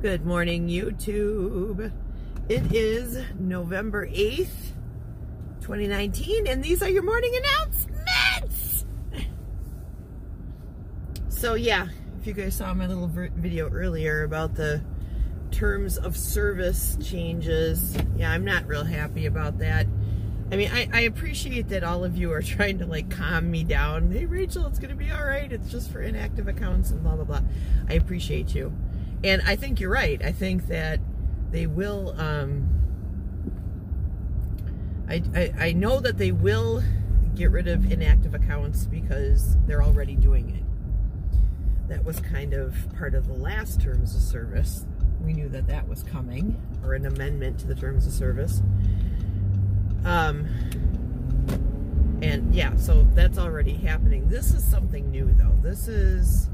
Good morning, YouTube. It is November 8th, 2019, and these are your morning announcements. So yeah, if you guys saw my little video earlier about the terms of service changes, yeah, I'm not real happy about that. I mean, I appreciate that all of you are trying to like calm me down. Hey Rachel, it's gonna be all right. It's just for inactive accounts and blah, blah, blah. I appreciate you. And I think you're right. I think that they will, I know that they will get rid of inactive accounts because they're already doing it. That was kind of part of the last terms of service. We knew that that was coming, or an amendment to the terms of service. And yeah, so that's already happening. This is something new though. This is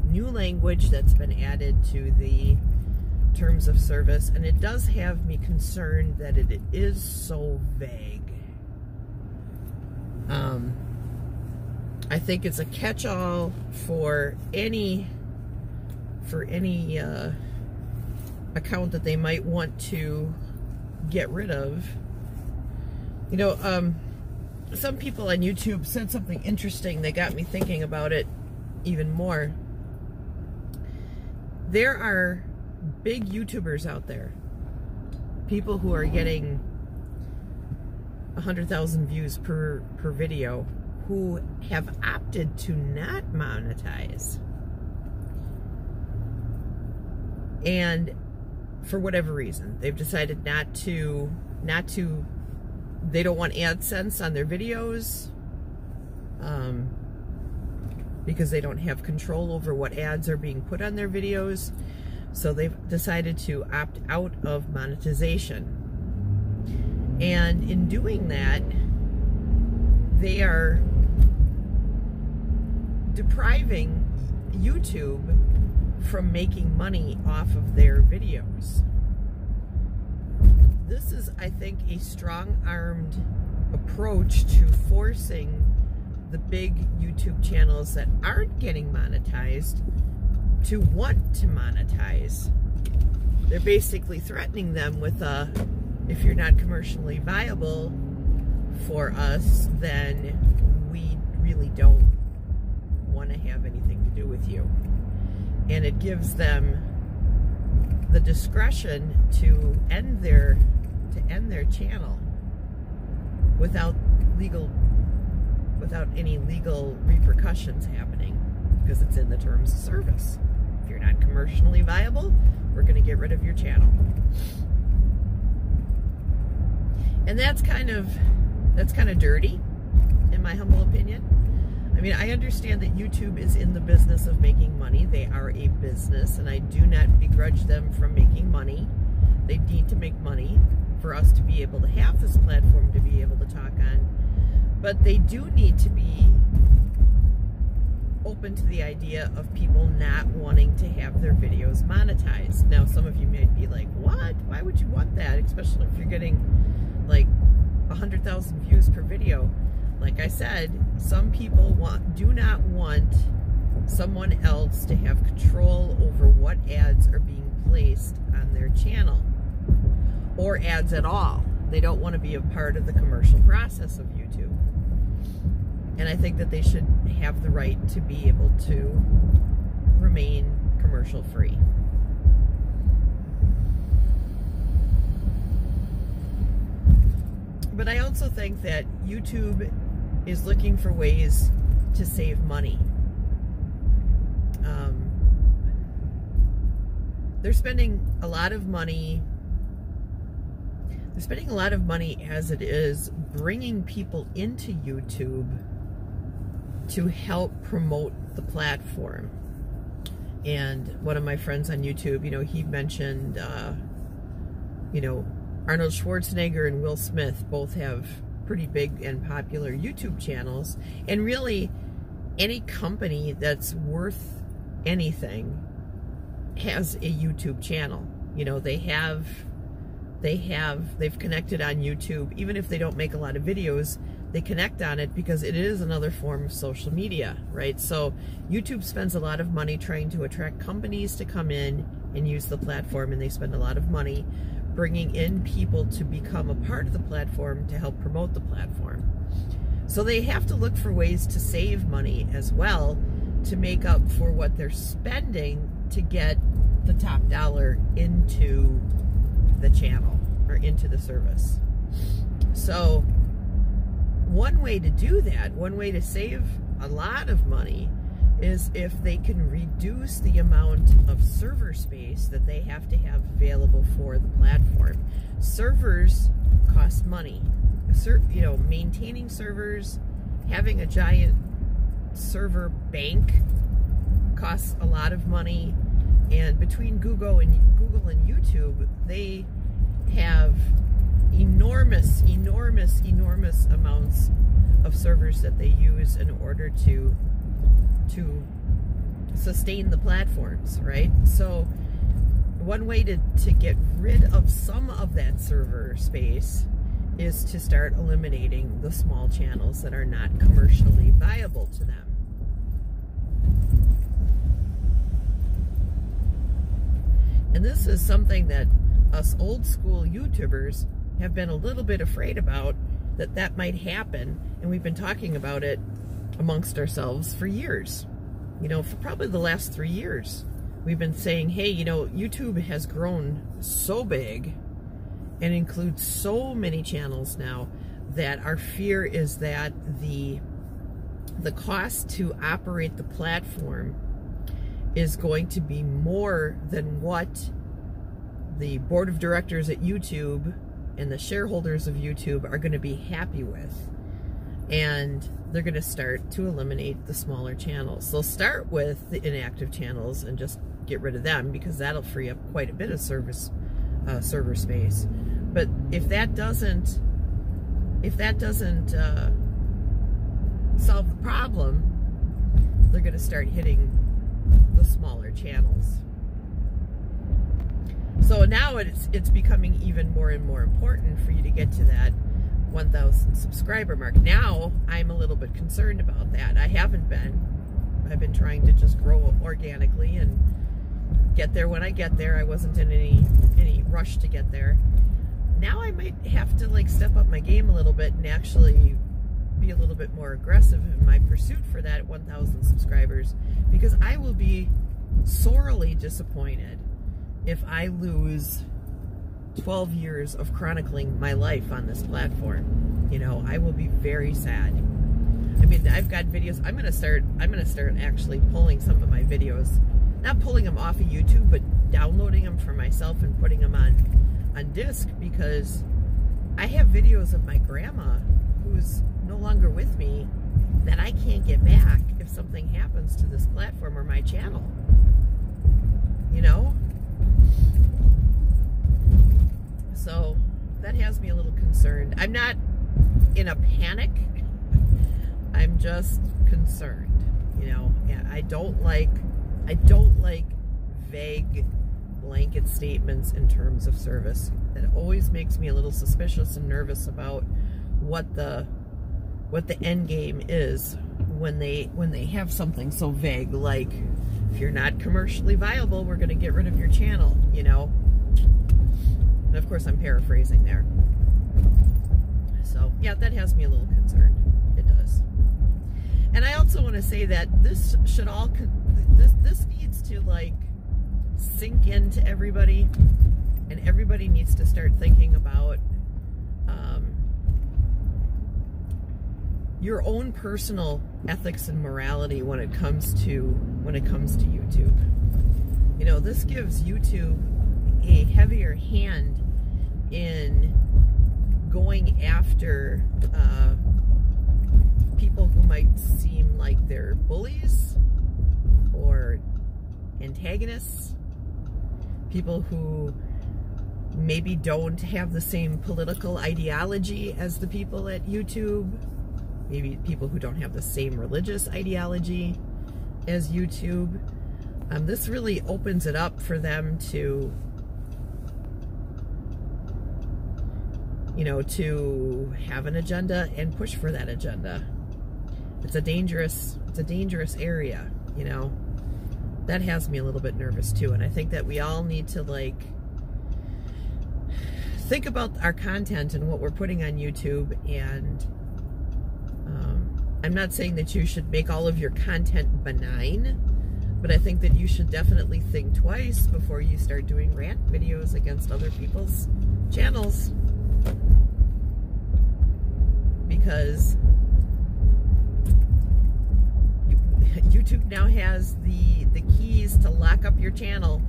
new language that's been added to the terms of service, and it does have me concerned that it is so vague. I think it's a catch-all for any account that they might want to get rid of. You know, some people on YouTube said something interesting that got me thinking about it even more. There are big YouTubers out there, people who are getting 100,000 views per video, who have opted to not monetize. And for whatever reason, they've decided not to, they don't want AdSense on their videos, because they don't have control over what ads are being put on their videos. So they've decided to opt out of monetization. And in doing that, they are depriving YouTube from making money off of their videos. This is, I think, a strong-armed approach to forcing the big YouTube channels that aren't getting monetized to want to monetize. They're basically threatening them with if you're not commercially viable for us, then we really don't want to have anything to do with you. And it gives them the discretion to end their channel without any legal repercussions happening, because it's in the terms of service. If you're not commercially viable, we're going to get rid of your channel. And that's kind of dirty, in my humble opinion. I mean, I understand that YouTube is in the business of making money. They are a business, and I do not begrudge them from making money. They need to make money for us to be able to have this platform to be able to talk on. But they do need to be open to the idea of people not wanting to have their videos monetized. Now, some of you might be like, what? Why would you want that? Especially if you're getting like 100,000 views per video. Like I said, some people do not want someone else to have control over what ads are being placed on their channel, or ads at all. They don't want to be a part of the commercial process of YouTube. And I think that they should have the right to be able to remain commercial free. But I also think that YouTube is looking for ways to save money. They're spending a lot of money. They're spending a lot of money as it is bringing people into YouTube to help promote the platform. And one of my friends on YouTube, you know, he mentioned, you know, Arnold Schwarzenegger and Will Smith both have pretty big and popular YouTube channels. And really, any company that's worth anything has a YouTube channel. You know, they've connected on YouTube. Even if they don't make a lot of videos, they connect on it because it is another form of social media, right? So YouTube spends a lot of money trying to attract companies to come in and use the platform, and they spend a lot of money bringing in people to become a part of the platform to help promote the platform. So they have to look for ways to save money as well to make up for what they're spending to get the top dollar into the channel or into the service. So one way to do that, one way to save a lot of money, is if they can reduce the amount of server space that they have to have available for the platform. Servers cost money. You know, maintaining servers, having a giant server bank costs a lot of money. And between Google and YouTube, they have enormous amounts of servers that they use in order to sustain the platforms, right? So one way to get rid of some of that server space is to start eliminating the small channels that are not commercially viable to them. And this is something that us old school YouTubers have been a little bit afraid about, that might happen, and we've been talking about it amongst ourselves for years. You know, for probably the last 3 years. We've been saying, hey, you know, YouTube has grown so big and includes so many channels now that our fear is that the cost to operate the platform is going to be more than what the board of directors at YouTube and the shareholders of YouTube are going to be happy with. And they're going to start to eliminate the smaller channels. They'll start with the inactive channels and just get rid of them, because that'll free up quite a bit of server space. But if that doesn't solve the problem, they're going to start hitting the smaller channels. So now it's becoming even more and more important for you to get to that 1,000 subscriber mark. Now I'm a little bit concerned about that. I haven't been. I've been trying to just grow organically and get there when I get there. I wasn't in any rush to get there. Now I might have to like step up my game a little bit and actually be a little bit more aggressive in my pursuit for that 1,000 subscribers, because I will be sorely disappointed if I lose 12 years of chronicling my life on this platform. You know, I will be very sad. I mean, I've got videos. I'm gonna start actually pulling some of my videos, not pulling them off of YouTube, but downloading them for myself and putting them on disc, because I have videos of my grandma who's no longer with me that I can't get back if something happens to this platform or my channel. You know? So that has me a little concerned. I'm not in a panic. I'm just concerned. You know, I don't like vague blanket statements in terms of service. It always makes me a little suspicious and nervous about what the end game is when they have something so vague, like, if you're not commercially viable, we're going to get rid of your channel, you know. And of course I'm paraphrasing there. So yeah, that has me a little concerned. It does. And I also want to say that this needs to like sink into everybody, and everybody needs to start thinking about your own personal ethics and morality when it comes to YouTube. You know, this gives YouTube a heavier hand in going after people who might seem like they're bullies or antagonists, people who maybe don't have the same political ideology as the people at YouTube, maybe people who don't have the same religious ideology as YouTube. This really opens it up for them to, you know, to have an agenda and push for that agenda. It's a dangerous area, you know. that has me a little bit nervous too. And I think that we all need to like think about our content and what we're putting on YouTube. And I'm not saying that you should make all of your content benign, but I think that you should definitely think twice before you start doing rant videos against other people's channels. Because YouTube now has the keys to lock up your channel.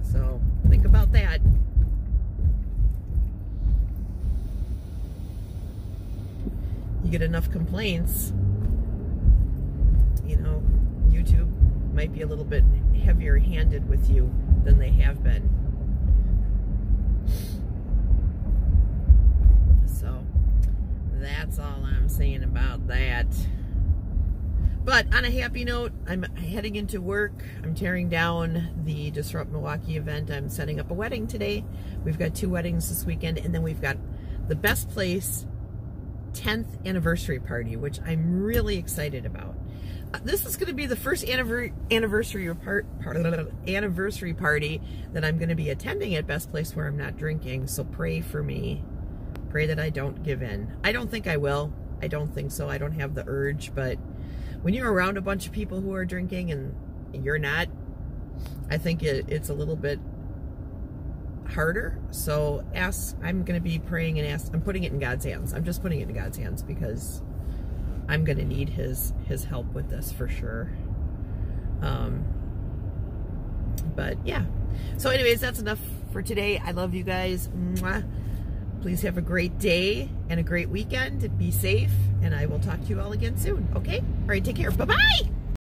So think about that. You get enough complaints, you know, YouTube might be a little bit heavier handed with you than they have been. So that's all I'm saying about that. But on a happy note, I'm heading into work. I'm tearing down the Disrupt Milwaukee event. I'm setting up a wedding today. We've got 2 weddings this weekend, and then we've got the Best Place 10th anniversary party, which I'm really excited about. This is going to be the first anniversary party that I'm going to be attending at Best Place where I'm not drinking. So pray for me. Pray that I don't give in. I don't think I will. I don't think so. I don't have the urge, but when you're around a bunch of people who are drinking and you're not, I think it's a little bit harder. So I'm going to be praying and I'm putting it in God's hands. I'm just putting it in God's hands because I'm going to need his help with this for sure. But yeah. So anyways, that's enough for today. I love you guys. Mwah. Please have a great day and a great weekend. Be safe, and I will talk to you all again soon. Okay? All right, take care. Bye-bye!